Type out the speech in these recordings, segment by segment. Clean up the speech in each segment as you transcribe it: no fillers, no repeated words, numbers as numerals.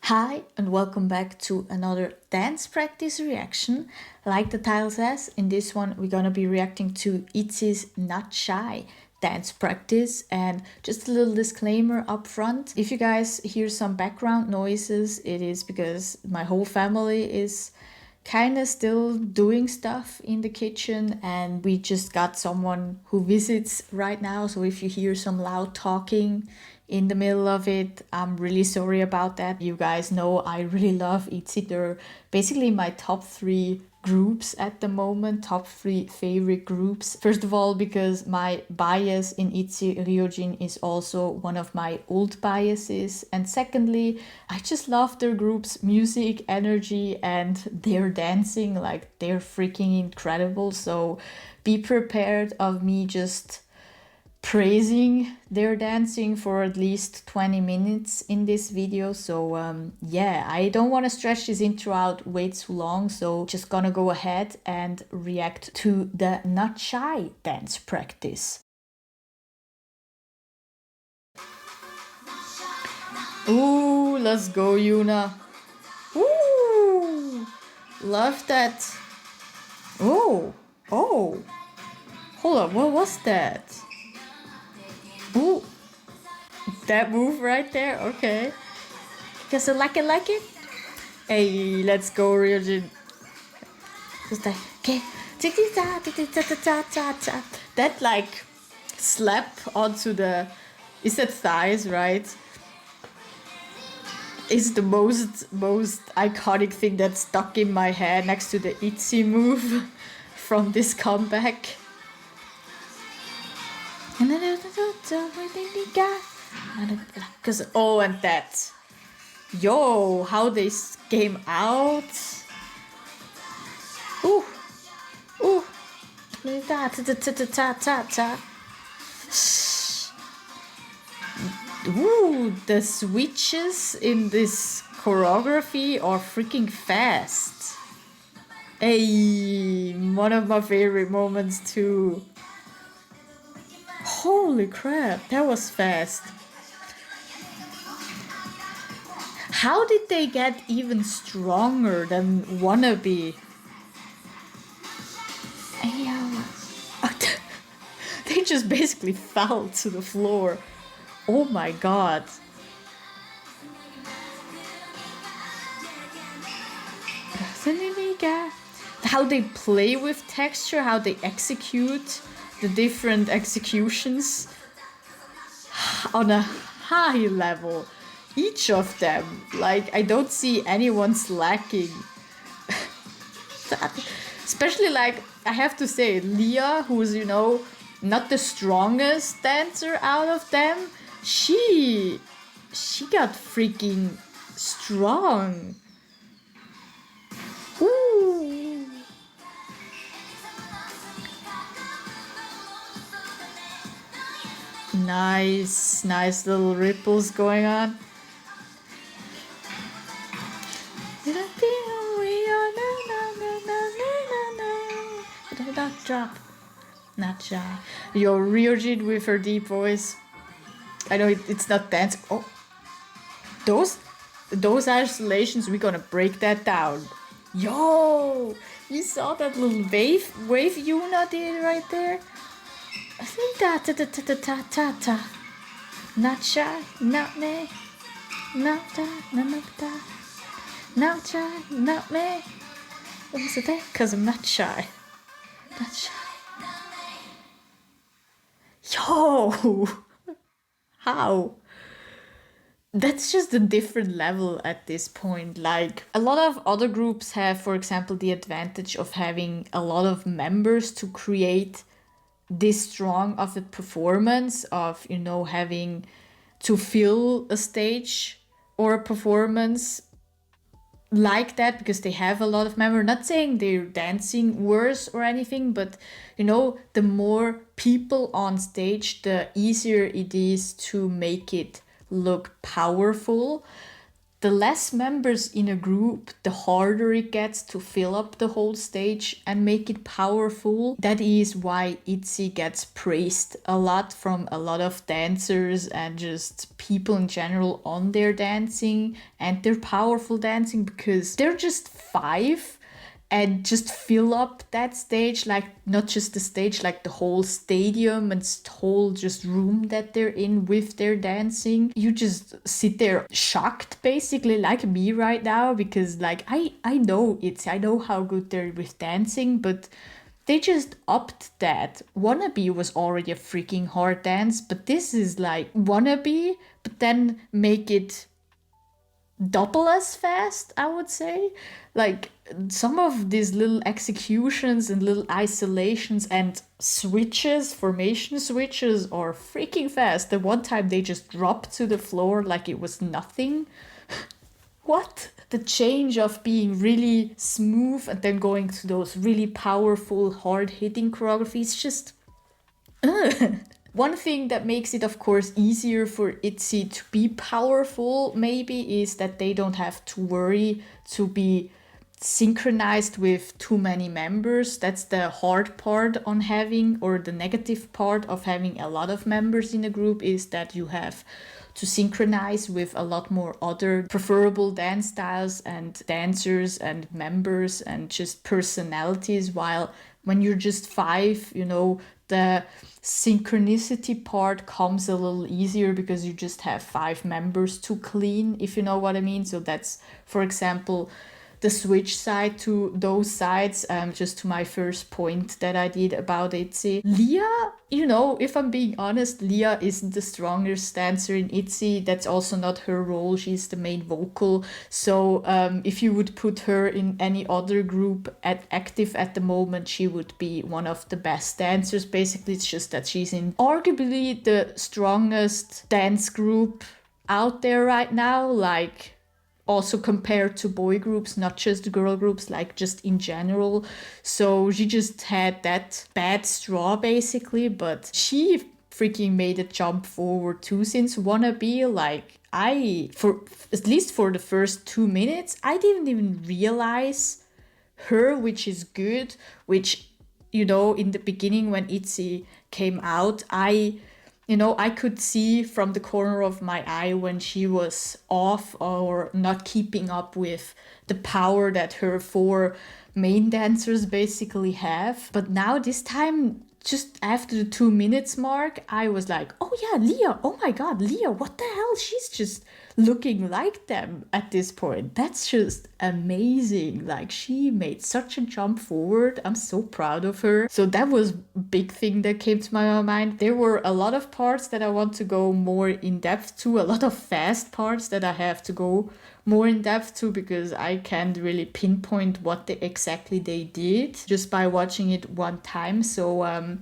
Hi and welcome back to another dance practice reaction. Like the title says, in this one we're gonna be reacting to ITZY's Not Shy dance practice. And just a little disclaimer up front, if you guys hear some background noises, it is because my whole family is kind of still doing stuff in the kitchen and we just got someone who visits right now. So if you hear some loud talking in the middle of it, I'm really sorry about that. You guys know I really love ITZY. They're basically my top 3 groups at the moment, top 3 favorite groups. First of all, because my bias in ITZY Ryujin is also one of my old biases. And secondly, I just love their group's music, energy, and their dancing. Like, they're freaking incredible. So be prepared of me just praising their dancing for at least 20 minutes in this video. So yeah, I don't want to stretch this intro out way too long, so just gonna go ahead and react to the Not Shy dance practice. Ooh, let's go, Yuna. Ooh, love that. Oh, hold on, what was that? Ooh, that move right there, okay. Because I like it. Hey, let's go, Ryujin. Just like, okay. That like slap onto the, is that thighs, right? Is the most iconic thing that's stuck in my head next to the ITZY move from this comeback. Cause oh, and that, yo, how they came out. Ooh, ooh, ta ta ta ta ta ta ta. Ooh, the switches in this choreography are freaking fast. Hey, one of my favorite moments too. Holy crap, that was fast. How did they get even stronger than Wannabe? They just basically fell to the floor. Oh my god. How they play with texture, how they execute the different executions on a high level. Each of them. Like, I don't see anyone slacking. Especially, like, I have to say, Leah, who's, you know, not the strongest dancer out of them, she got freaking strong. Ooh. Nice little ripples going on. Drop. Not shy. Yo, Ryujin with her deep voice. I know it's not dance. Oh, those isolations, we're gonna break that down. Yo, you saw that little wave Yuna did right there. I think that ta. Not shy, not me, not shy, not me. What was it there? 'Cause I'm not shy. Not shy. Yo! How? That's just a different level at this point. Like, a lot of other groups have, for example, the advantage of having a lot of members to create this strong of a performance, of, you know, having to fill a stage or a performance like that because they have a lot of members. Not saying they're dancing worse or anything, but, you know, the more people on stage, the easier it is to make it look powerful. the less members in a group, the harder it gets to fill up the whole stage and make it powerful. That is why ITZY gets praised a lot from a lot of dancers and just people in general on their dancing and their powerful dancing, because they're just 5 and just fill up that stage, like not just the stage, like the whole stadium and whole just room that they're in with their dancing. You just sit there shocked, basically, like me right now, because like I know I know how good they're with dancing, but they just upped that. Wannabe was already a freaking hard dance, but this is like Wannabe, but then make it double as fast, I would say. Like some of these little executions and little isolations and switches, formation switches, are freaking fast. The one time they just dropped to the floor like it was nothing. What? The change of being really smooth and then going to those really powerful, hard hitting choreographies, just one thing that makes it, of course, easier for ITZY to be powerful, maybe, is that they don't have to worry to be synchronized with too many members. That's the hard part on having, or the negative part of having a lot of members in a group, is that you have to synchronize with a lot more other preferable dance styles and dancers and members and just personalities, while when you're just 5, the synchronicity part comes a little easier because you just have 5 members to clean, if you know what I mean. So that's, for example, the switch side to those sides, just to my first point that I did about ITZY. Leah, if I'm being honest, Leah isn't the strongest dancer in ITZY. That's also not her role. She's the main vocal. So if you would put her in any other group active at the moment, she would be one of the best dancers. Basically, it's just that she's in arguably the strongest dance group out there right now, like also compared to boy groups, not just girl groups, like just in general. So she just had that bad straw, basically, but she freaking made a jump forward too since Wannabe. Like, for at least for the first 2 minutes, I didn't even realize her, which is good, which, in the beginning when ITZY came out, I could see from the corner of my eye when she was off or not keeping up with the power that her 4 main dancers basically have. But now this time, just after the 2 minutes mark, I was like, oh yeah, Leah, oh my god, Leah, what the hell? She's just looking like them at this point. That's just amazing. Like, she made such a jump forward. I'm so proud of her. So that was a big thing that came to my mind. There were a lot of parts that I want to go more in depth to, a lot of fast parts that I have to go more in depth to, because I can't really pinpoint what exactly they did just by watching it one time. So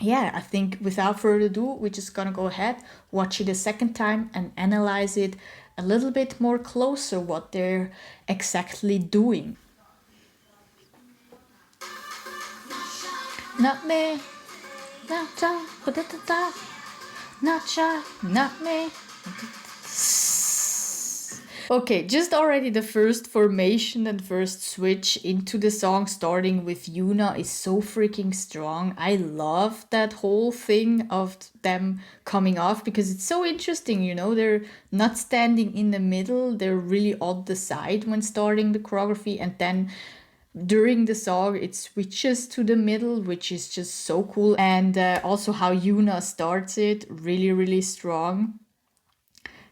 yeah, I think without further ado, we're just gonna go ahead, watch it a second time and analyze it a little bit more closer, what they're exactly doing. Not me, not cha, not cha, not me. Okay, just already the first formation and first switch into the song, starting with Yuna, is so freaking strong. I love that whole thing of them coming off, because it's so interesting, they're not standing in the middle, they're really on the side when starting the choreography, and then during the song it switches to the middle, which is just so cool. And also how Yuna starts it, really, really strong.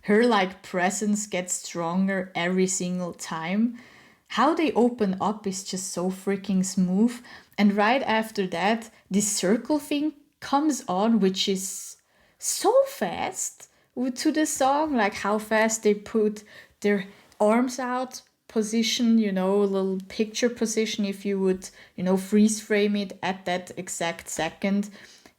Her presence gets stronger every single time. How they open up is just so freaking smooth. And right after that, this circle thing comes on, which is so fast to the song. Like how fast they put their arms out position, a little picture position. If you would, freeze frame it at that exact second,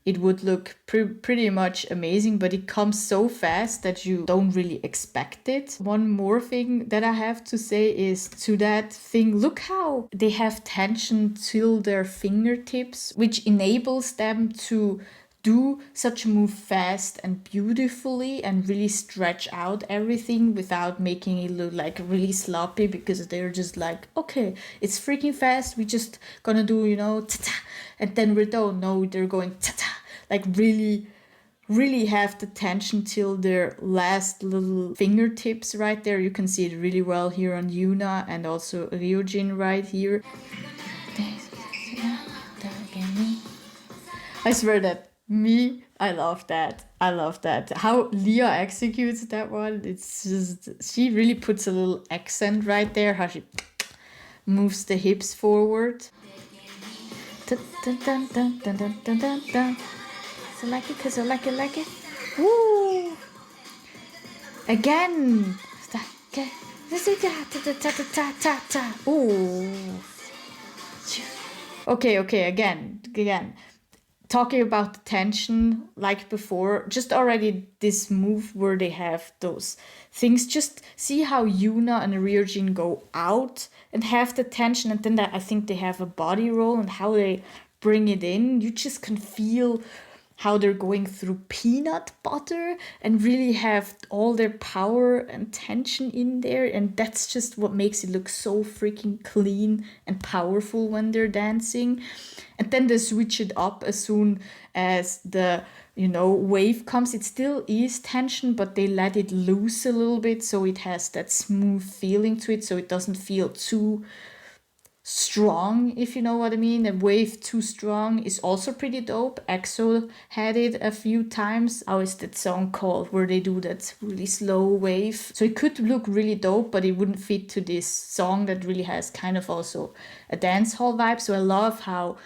it would look pretty much amazing, but it comes so fast that you don't really expect it. One more thing that I have to say is to that thing, look how they have tension till their fingertips, which enables them to do such a move fast and beautifully and really stretch out everything without making it look like really sloppy, because they're just like, okay, it's freaking fast, we just gonna do, you know, ta-ta, and then we're done. No, they're going ta-ta, like really have the tension till their last little fingertips right there. You can see it really well here on Yuna and also Ryujin right here. I swear that I love that. I love that. How Leah executes that one. It's just, she really puts a little accent right there. How she moves the hips forward. Dun, dun, dun, dun, dun, dun, dun, dun, dun. So like it, cause I like it. Woo! Again. Ooh. Okay, again. Talking about the tension, like before, just already this move where they have those things, just see how Yuna and Ryujin go out and have the tension, and then that I think they have a body roll and how they bring it in. You just can feel how they're going through peanut butter and really have all their power and tension in there, and that's just what makes it look so freaking clean and powerful when they're dancing. And then they switch it up as soon as the, you know, wave comes. It still is tension, but they let it loose a little bit so it has that smooth feeling to it, so it doesn't feel too strong, if you know what I mean. A wave too strong is also pretty dope. EXO had it a few times. How is that song called where they do that really slow wave? So it could look really dope, but it wouldn't fit to this song that really has kind of also a dance hall vibe. So I love how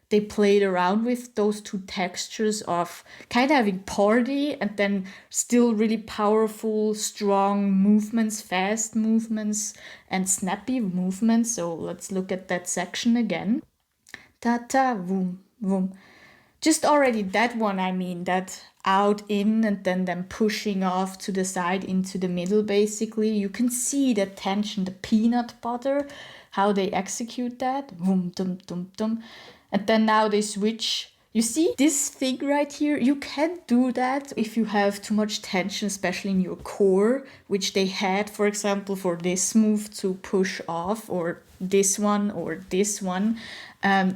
they played around with those two textures of kind of having party and then still really powerful, strong movements, fast movements, and snappy movements. So let's look at that section again. Ta-ta, boom, boom. Just already that one, I mean, that out, in, and then them pushing off to the side into the middle, basically. You can see the tension, the peanut butter, how they execute that. Boom, dum, dum, dum. And then now they switch. You see this thing right here? You can't do that if you have too much tension, especially in your core, which they had, for example, for this move to push off, or this one, or this one.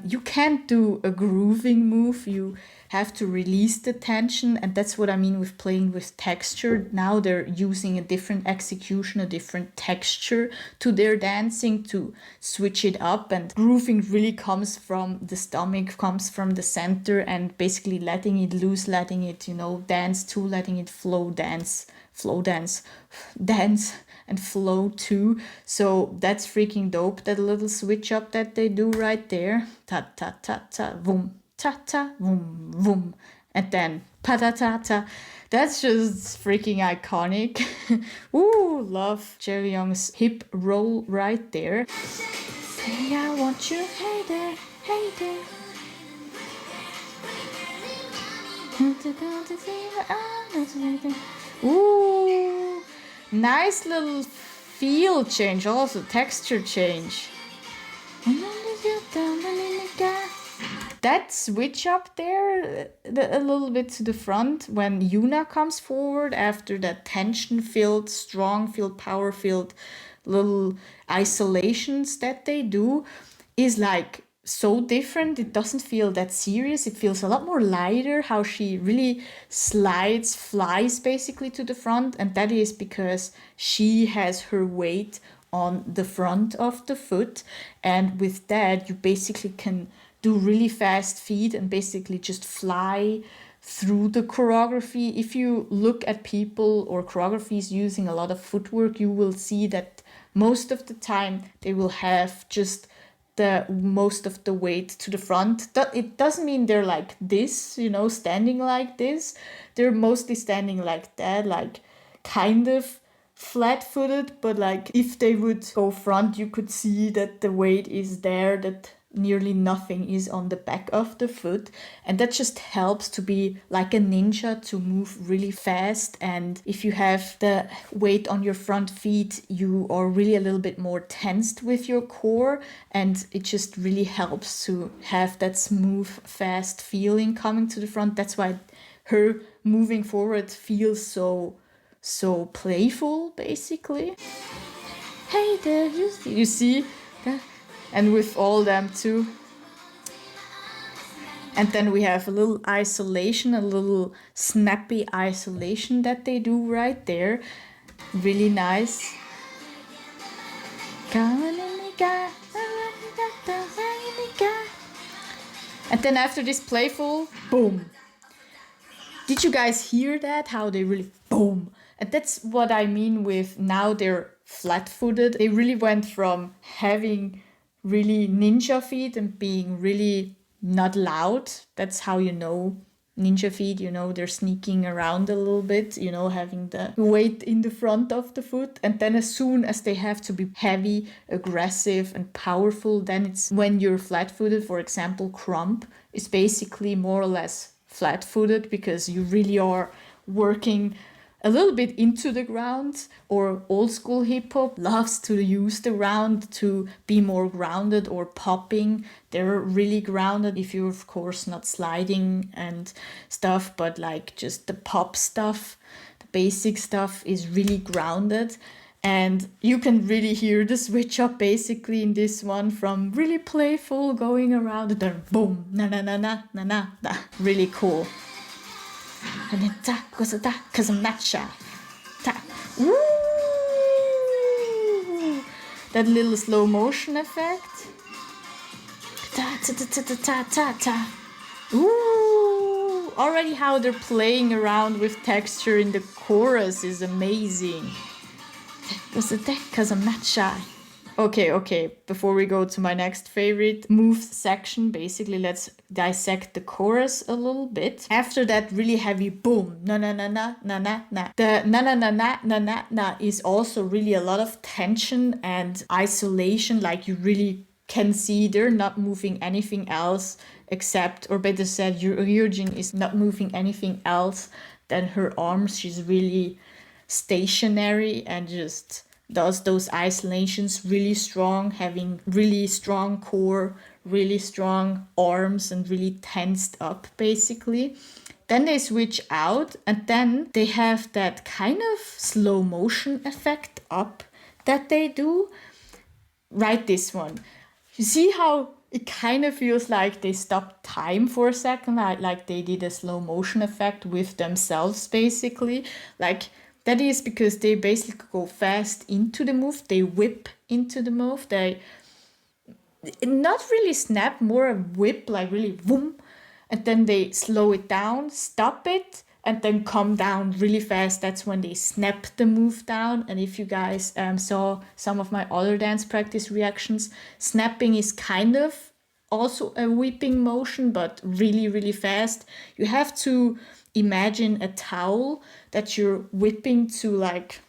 You can't do a grooving move. You have to release the tension, and that's what I mean with playing with texture. Now they're using a different execution, a different texture to their dancing to switch it up, and grooving really comes from the stomach, comes from the center, and basically letting it loose, letting it, you know, dance too, letting it flow, dance and flow too. So that's freaking dope, that little switch up that they do right there. Ta ta ta ta boom, ta ta boom boom, and then pa ta ta ta. That's just freaking iconic. Ooh, love Jaeyoung's hip roll right there. Say I want you, hey there, hey there. Ooh, nice little feel change, also texture change. That switch up there, a little bit to the front when Yuna comes forward after that tension-filled, strong-filled, power-filled little isolations that they do, is like so different. It doesn't feel that serious. It feels a lot more lighter, how she really flies basically to the front, and that is because she has her weight on the front of the foot, and with that you basically can do really fast feet and basically just fly through the choreography. If you look at people or choreographies using a lot of footwork, you will see that most of the time they will have just the most of the weight to the front. It doesn't mean they're like this, you know, standing like this. They're mostly standing like that, like kind of flat-footed, but like if they would go front, you could see that the weight is there, that nearly nothing is on the back of the foot, and that just helps to be like a ninja, to move really fast. And if you have the weight on your front feet, you are really a little bit more tensed with your core, and it just really helps to have that smooth, fast feeling coming to the front. That's why her moving forward feels so playful, basically. Hey there, you see that? And with all them too. And then we have a little isolation, a little snappy isolation that they do right there. Really nice. And then after this playful, boom. Did you guys hear that? How they really boom. And that's what I mean with now they're flat-footed. They really went from having really ninja feet and being really not loud. That's how you know ninja feet, you know, they're sneaking around a little bit, you know, having the weight in the front of the foot. And then as soon as they have to be heavy, aggressive and powerful, then it's when you're flat-footed. For example, crump is basically more or less flat-footed because you really are working a little bit into the ground. Or old school hip hop loves to use the ground to be more grounded, or popping. They're really grounded if you're of course not sliding and stuff, but like just the pop stuff, the basic stuff is really grounded. And you can really hear the switch up basically in this one, from really playful going around and then boom, na na na na na na na. Really cool. And then ta goes a ta, cause I'm not shy. Ta. Woo! That little slow motion effect. Ta ta ta ta ta ta ta ta. Ooh! Already how they're playing around with texture in the chorus is amazing. Was it that? Cause I'm not shy. Okay. Before we go to my next favorite move section, basically let's dissect the chorus a little bit. After that really heavy boom, na na na na na na na. The na na na na na na na is also really a lot of tension and isolation. Like you really can see they're not moving anything else except, or better said, Yurjin is not moving anything else than her arms. She's really stationary and just does those isolations really strong, having really strong core, really strong arms, and really tensed up basically. Then they switch out, and then they have that kind of slow motion effect up that they do. Right, this one. You see how it kind of feels like they stopped time for a second, like they did a slow motion effect with themselves basically. Like that is because they basically go fast into the move. They whip into the move. They not really snap, more a whip, like really boom. And then they slow it down, stop it, and then come down really fast. That's when they snap the move down. And if you guys saw some of my other dance practice reactions, snapping is kind of also a whipping motion, but really, really fast. You have to imagine a towel that you're whipping to like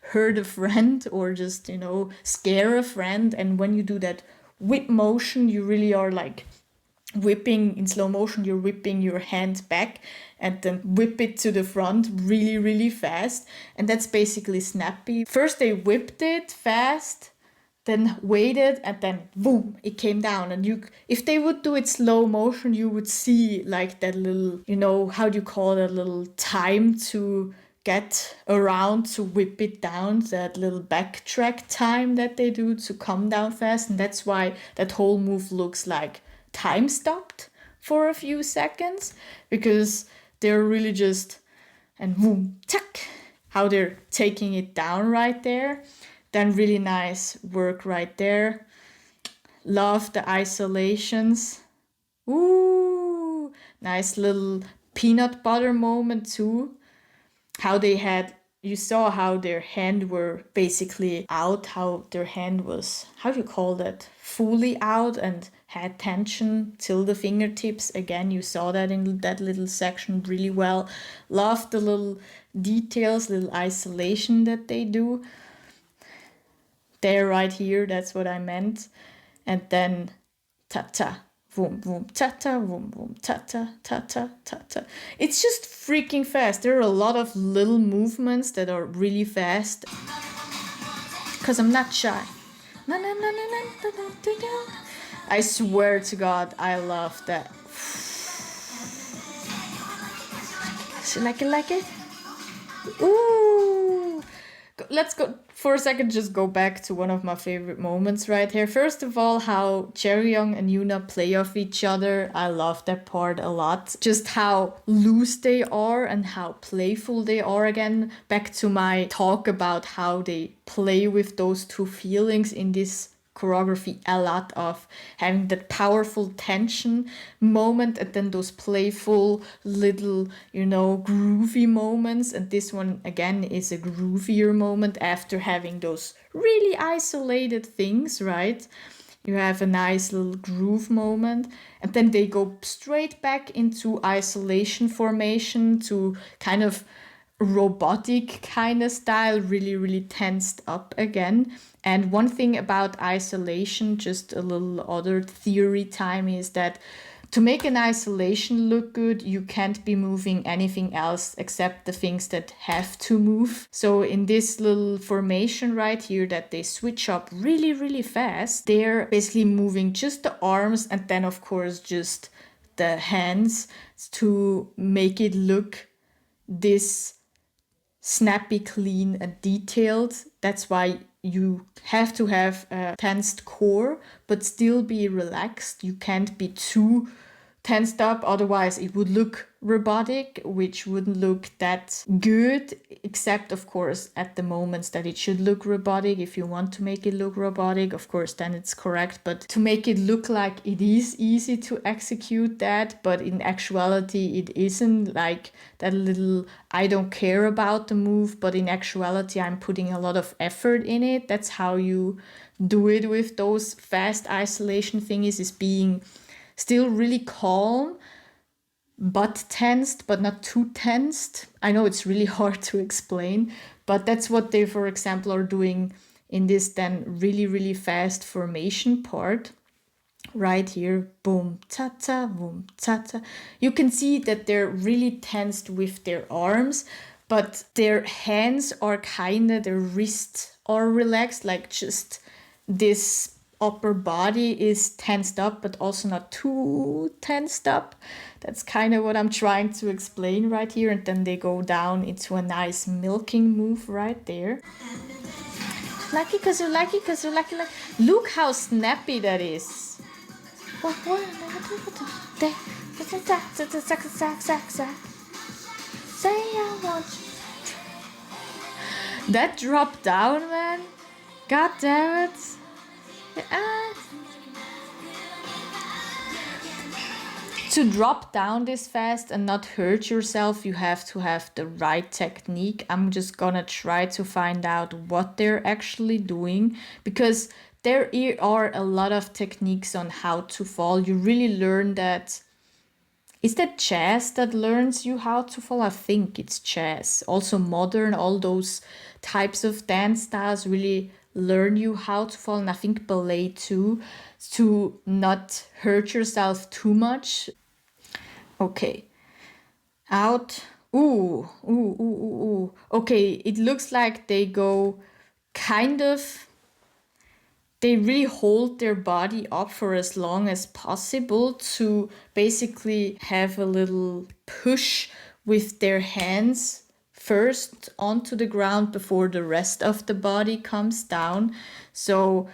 hurt a friend or just, you know, scare a friend. And when you do that whip motion, you really are like whipping in slow motion. You're whipping your hand back and then whip it to the front really, really fast. And that's basically snappy. First they whipped it fast, then waited, and then boom, it came down. And you, if they would do it slow motion, you would see like that little, you know, how do you call that little time to get around to whip it down, that little backtrack time that they do to come down fast. And that's why that whole move looks like time stopped for a few seconds, because they're really just, and boom, tuck, how they're taking it down right there. Then really nice work right there. Love the isolations. Ooh, nice little peanut butter moment too. How they had, you saw how their hand were basically out, how their hand was, how do you call that? Fully out and had tension till the fingertips. Again, you saw that in that little section really well. Love the little details, little isolation that they do. There right here, that's what I meant. And then ta-ta. Boom, boom, ta-ta, boom, boom, ta-ta, ta-ta, ta-ta. It's just freaking fast. There are a lot of little movements that are really fast. Because I'm not shy. Na, na, na, na, na, na, na, na, na. I swear to God, I love that. So like it? Ooh! Let's go for a second, just go back to one of my favorite moments right here. First of all, how Chaeryeong and Yoona play off each other. I love that part a lot. Just how loose they are and how playful they are again. Back to my talk about how they play with those two feelings in this choreography, a lot of having that powerful tension moment and then those playful little, groovy moments. And this one again is a groovier moment after having those really isolated things, right? You have a nice little groove moment, and then they go straight back into isolation formation to kind of robotic kind of style, really, really tensed up again. And one thing about isolation, just a little other theory time, is that to make an isolation look good, you can't be moving anything else except the things that have to move. So in this little formation right here that they switch up really, really fast, they're basically moving just the arms and then of course just the hands to make it look this snappy, clean, and detailed. That's why you have to have a tensed core, but still be relaxed. You can't be too tensed up, otherwise it would look robotic, which wouldn't look that good, except of course at the moments that it should look robotic. If you want to make it look robotic, of course then it's correct, but to make it look like it is easy to execute that, but in actuality it isn't, like that little I don't care about the move, but in actuality I'm putting a lot of effort in it. That's how you do it with those fast isolation thingies, is being still really calm, but tensed, but not too tensed. I know it's really hard to explain, but that's what they, for example, are doing in this then really, really fast formation part. Right here, boom, ta-ta, boom, ta-ta. You can see that they're really tensed with their arms, but their hands are their wrists are relaxed, like just this upper body is tensed up, but also not too tensed up. That's kind of what I'm trying to explain right here. And then they go down into a nice milking move right there. Lucky cause you're lucky, cause you're lucky. Look how snappy that is. Say I want you. That drop down, man. God damn it. To drop down this fast and not hurt yourself, you have to have the right technique. I'm just gonna try to find out what they're actually doing, because there are a lot of techniques on how to fall. You really learn that. Is that jazz that learns you how to fall? I think it's jazz. Also modern, all those types of dance styles really learn you how to fall, and I think ballet too, to not hurt yourself too much. Okay, out. Ooh, ooh, ooh, ooh, ooh. Okay, it looks like they go kind of, they really hold their body up for as long as possible to basically have a little push with their hands first onto the ground before the rest of the body comes down. So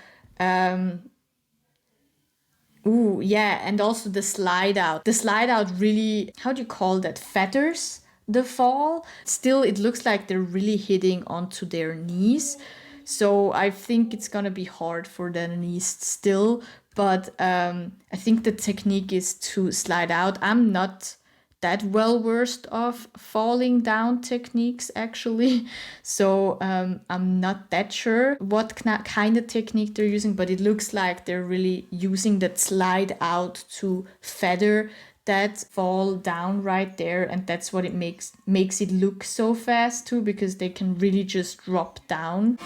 ooh, yeah, and also the slide out. The slide out really, how do you call that? Feathers the fall. Still, it looks like they're really hitting onto their knees. So I think it's gonna be hard for the knees still. But I think the technique is to slide out. I'm not that well versed of falling down techniques actually, so I'm not that sure what kind of technique they're using, but it looks like they're really using that slide out to feather that fall down right there, and that's what it makes it look so fast too, because they can really just drop down.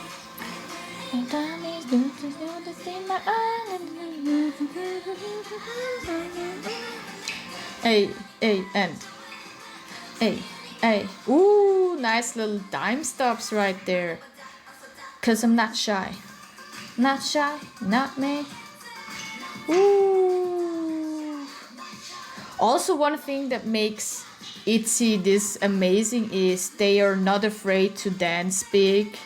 Hey, hey, and hey, hey. Ooh, nice little dime stops right there. 'Cause I'm not shy. Not shy, not me. Ooh. Also, one thing that makes ITZY this amazing is they are not afraid to dance big,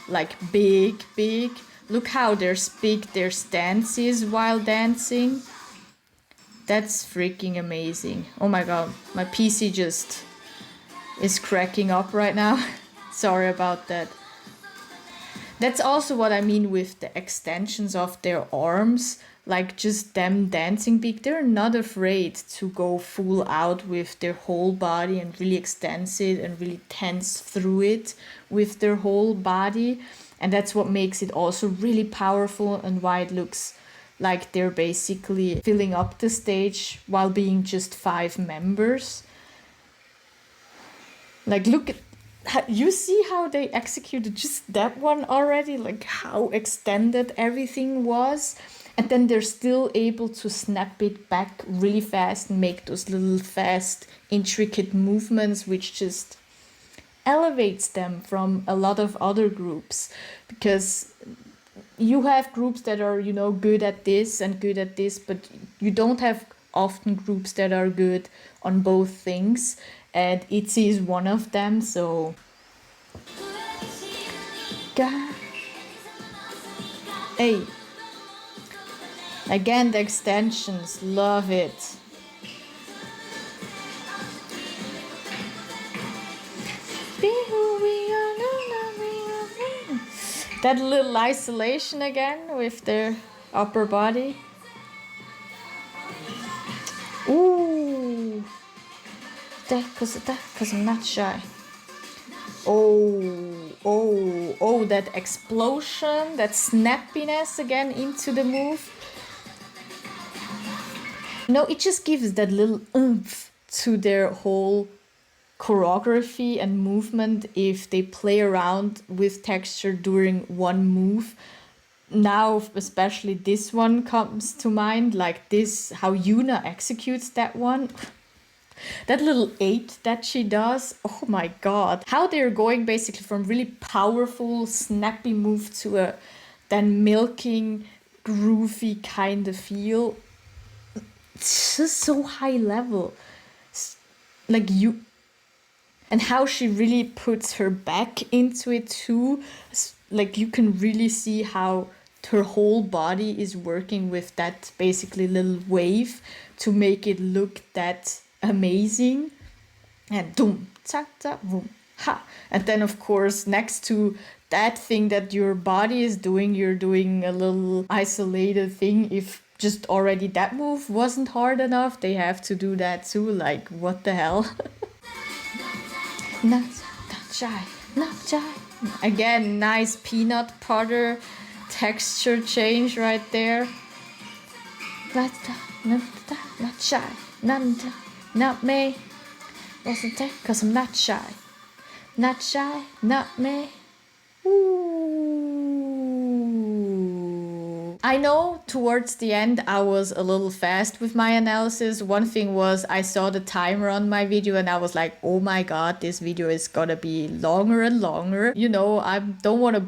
like big, big. Look how big their stance is while dancing. That's freaking amazing. Oh my god, my PC just is cracking up right now. Sorry about that. That's also what I mean with the extensions of their arms, like just them dancing big. They're not afraid to go full out with their whole body and really extend it and really tense through it with their whole body. And that's what makes it also really powerful and why it looks like they're basically filling up the stage while being just 5 members. Like, look at, you see how they executed just that one already, like how extended everything was, and then they're still able to snap it back really fast and make those little fast intricate movements, which just elevates them from a lot of other groups. Because you have groups that are, you know, good at this and good at this, but you don't have often groups that are good on both things, and ITZY is one of them. So hey, again, the extensions, love it. Be who we are, that little isolation again with their upper body. Ooh, cause I'm not shy. Oh, that explosion, that snappiness again into the move. No, it just gives that little oomph to their whole choreography and movement if they play around with texture during one move. Now, especially this one comes to mind, like this, how Yuna executes that one. That little 8 that she does, oh my god. How they're going basically from really powerful, snappy move to a then milking, groovy kind of feel. It's just so high level. Like you... And how she really puts her back into it too. Like you can really see how her whole body is working with that basically little wave to make it look that amazing. And boom, ta ta, boom, ha. And then of course next to that thing that your body is doing, you're doing a little isolated thing. If just already that move wasn't hard enough, they have to do that too. Like, what the hell? Not shy, not shy. Again, nice peanut butter texture change right there. Not shy, not me. Wasn't it? Cause I'm not shy. Not shy, not me. Ooh. I know towards the end I was a little fast with my analysis. One thing was I saw the timer on my video and I was like, oh my god, this video is gonna be longer and longer. You know, I don't want to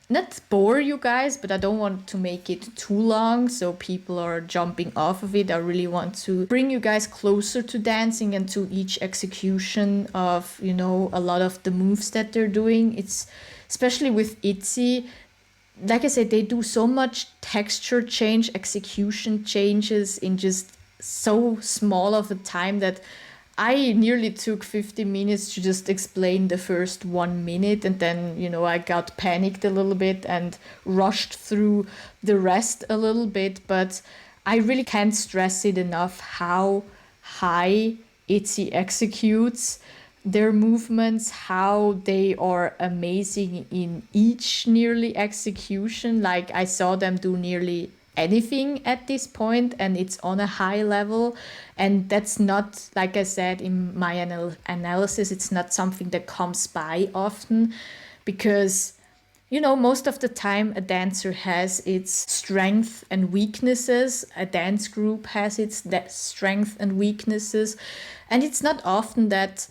not bore you guys, but I don't want to make it too long so people are jumping off of it. I really want to bring you guys closer to dancing and to each execution of, you know, a lot of the moves that they're doing. It's especially with ITZY, like I said, they do so much texture change, execution changes in just so small of a time that I nearly took 50 minutes to just explain the first 1 minute, and then, you know, I got panicked a little bit and rushed through the rest a little bit. But I really can't stress it enough how high ITZY executes their movements, how they are amazing in each nearly execution. Like, I saw them do nearly anything at this point and it's on a high level, and that's not, like I said in my analysis, it's not something that comes by often, because You know, most of the time a dancer has its strengths and weaknesses. A dance group has its strengths and weaknesses. And it's not often that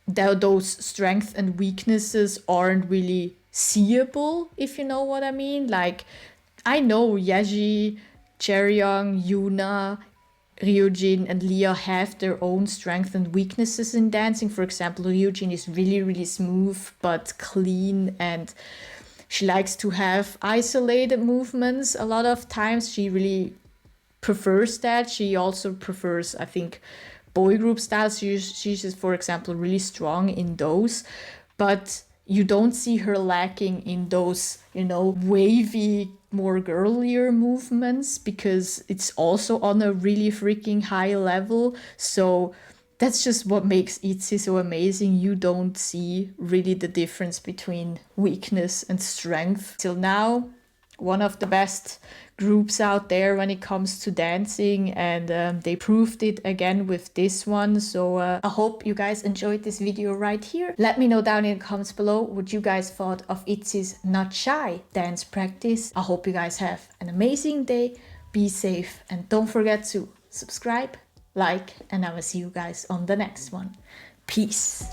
those strengths and weaknesses aren't really seeable, if you know what I mean. Like, I know Yeji, Chaeryeong, Yuna, Ryujin and Leah have their own strengths and weaknesses in dancing. For example, Ryujin is really, really smooth but clean, and she likes to have isolated movements. A lot of times she really prefers that. She also prefers, I think, boy group styles. She's, for example, really strong in those. But you don't see her lacking in those, you know, wavy, more girlier movements, because it's also on a really freaking high level. So that's just what makes ITZY so amazing. You don't see really the difference between weakness and strength. Till now, one of the best groups out there when it comes to dancing, and they proved it again with this one. So I hope you guys enjoyed this video right here. Let me know down in the comments below what you guys thought of ITZY's Not Shy dance practice. I hope you guys have an amazing day, be safe, and don't forget to subscribe, like, and I will see you guys on the next one. Peace.